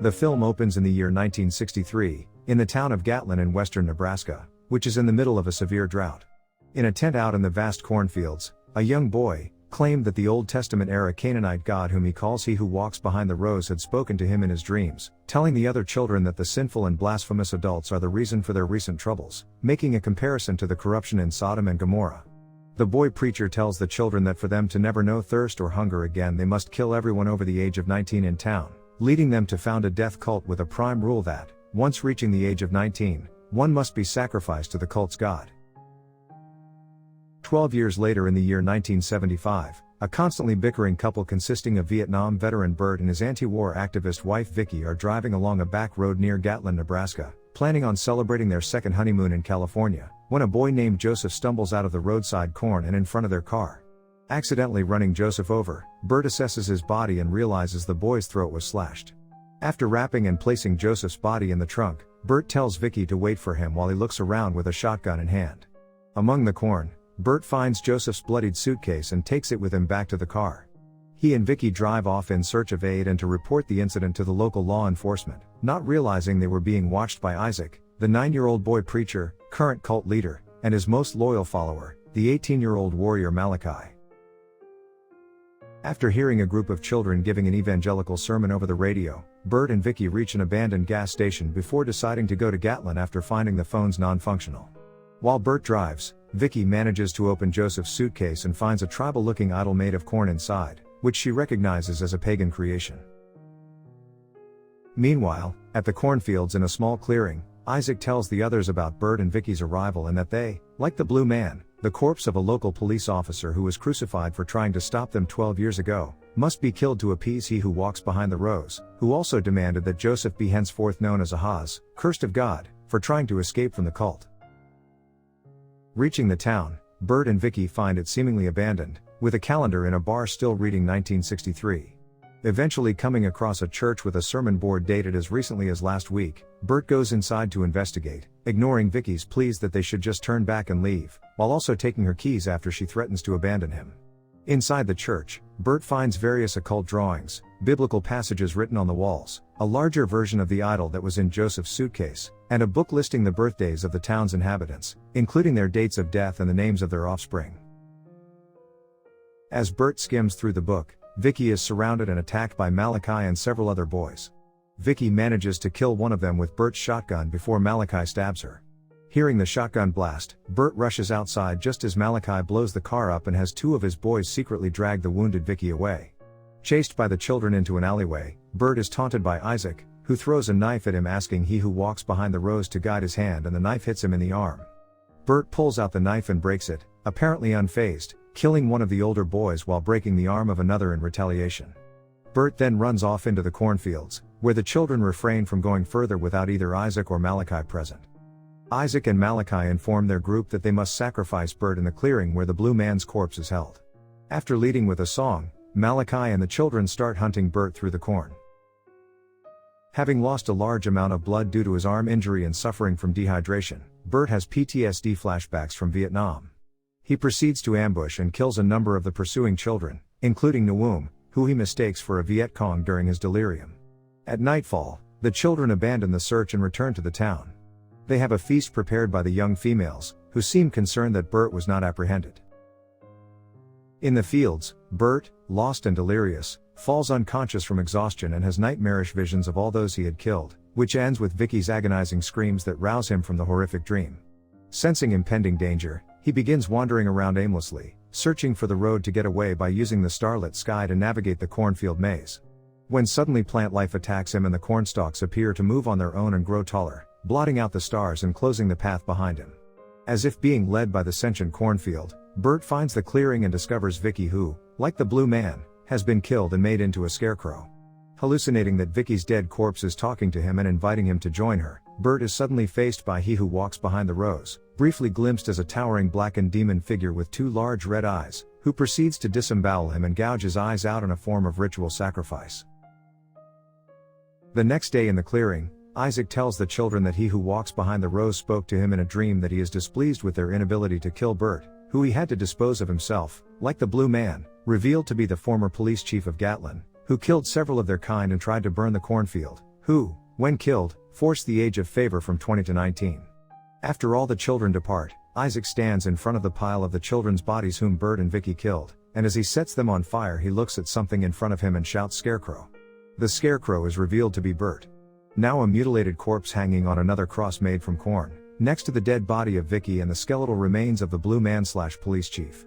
The film opens in the year 1963, in the town of Gatlin in western Nebraska, which is in the middle of a severe drought. In a tent out in the vast cornfields, a young boy claimed that the Old Testament-era Canaanite God whom he calls He Who Walks Behind the Rows had spoken to him in his dreams, telling the other children that the sinful and blasphemous adults are the reason for their recent troubles, making a comparison to the corruption in Sodom and Gomorrah. The boy preacher tells the children that for them to never know thirst or hunger again they must kill everyone over the age of 19 in town, leading them to found a death cult with a prime rule that, once reaching the age of 19, one must be sacrificed to the cult's god. 12 years later in the year 1975, a constantly bickering couple consisting of Vietnam veteran Bert and his anti-war activist wife Vicky are driving along a back road near Gatlin, Nebraska, planning on celebrating their second honeymoon in California, when a boy named Joseph stumbles out of the roadside corn and in front of their car. Accidentally running Joseph over, Bert assesses his body and realizes the boy's throat was slashed. After wrapping and placing Joseph's body in the trunk, Bert tells Vicky to wait for him while he looks around with a shotgun in hand. Among the corn, Bert finds Joseph's bloodied suitcase and takes it with him back to the car. He and Vicky drive off in search of aid and to report the incident to the local law enforcement, not realizing they were being watched by Isaac, the 9-year-old boy preacher, current cult leader, and his most loyal follower, the 18-year-old warrior Malachi. After hearing a group of children giving an evangelical sermon over the radio, Bert and Vicky reach an abandoned gas station before deciding to go to Gatlin after finding the phones non-functional. While Bert drives, Vicky manages to open Joseph's suitcase and finds a tribal-looking idol made of corn inside, which she recognizes as a pagan creation. Meanwhile, at the cornfields in a small clearing, Isaac tells the others about Bert and Vicky's arrival and that they, like the Blue Man, the corpse of a local police officer who was crucified for trying to stop them 12 years ago, must be killed to appease He Who Walks Behind the Rows, who also demanded that Joseph be henceforth known as Ahaz, cursed of God, for trying to escape from the cult. Reaching the town, Bert and Vicky find it seemingly abandoned, with a calendar in a bar still reading 1963. Eventually coming across a church with a sermon board dated as recently as last week, Bert goes inside to investigate, ignoring Vicky's pleas that they should just turn back and leave, while also taking her keys after she threatens to abandon him. Inside the church, Bert finds various occult drawings, biblical passages written on the walls, a larger version of the idol that was in Joseph's suitcase, and a book listing the birthdays of the town's inhabitants, including their dates of death and the names of their offspring. As Bert skims through the book, Vicky is surrounded and attacked by Malachi and several other boys. Vicky manages to kill one of them with Bert's shotgun before Malachi stabs her. Hearing the shotgun blast, Bert rushes outside just as Malachi blows the car up and has two of his boys secretly drag the wounded Vicky away. Chased by the children into an alleyway, Bert is taunted by Isaac, who throws a knife at him asking He Who Walks Behind the Rows to guide his hand, and the knife hits him in the arm. Bert pulls out the knife and breaks it, apparently unfazed, killing one of the older boys while breaking the arm of another in retaliation. Bert then runs off into the cornfields, where the children refrain from going further without either Isaac or Malachi present. Isaac and Malachi inform their group that they must sacrifice Bert in the clearing where the Blue Man's corpse is held. After leading with a song, Malachi and the children start hunting Bert through the corn. Having lost a large amount of blood due to his arm injury and suffering from dehydration, Bert has PTSD flashbacks from Vietnam. He proceeds to ambush and kills a number of the pursuing children, including Nawum, who he mistakes for a Viet Cong during his delirium. At nightfall, the children abandon the search and return to the town. They have a feast prepared by the young females, who seem concerned that Bert was not apprehended. In the fields, Bert, lost and delirious, falls unconscious from exhaustion and has nightmarish visions of all those he had killed, which ends with Vicky's agonizing screams that rouse him from the horrific dream. Sensing impending danger, he begins wandering around aimlessly, searching for the road to get away by using the starlit sky to navigate the cornfield maze. When suddenly plant life attacks him and the cornstalks appear to move on their own and grow taller, blotting out the stars and closing the path behind him. As if being led by the sentient cornfield, Bert finds the clearing and discovers Vicky who, like the Blue Man, has been killed and made into a scarecrow. Hallucinating that Vicky's dead corpse is talking to him and inviting him to join her, Bert is suddenly faced by He Who Walks Behind the Rows, briefly glimpsed as a towering blackened demon figure with two large red eyes, who proceeds to disembowel him and gouge his eyes out in a form of ritual sacrifice. The next day in the clearing, Isaac tells the children that He Who Walks Behind the Rows spoke to him in a dream that he is displeased with their inability to kill Bert, who he had to dispose of himself, like the Blue Man, revealed to be the former police chief of Gatlin, who killed several of their kind and tried to burn the cornfield, who, when killed, forced the age of favor from 20 to 19. After all the children depart, Isaac stands in front of the pile of the children's bodies whom Bert and Vicky killed, and as he sets them on fire he looks at something in front of him and shouts "Scarecrow." The scarecrow is revealed to be Bert. Now a mutilated corpse hanging on another cross made from corn, next to the dead body of Vicky and the skeletal remains of the blue man/police chief.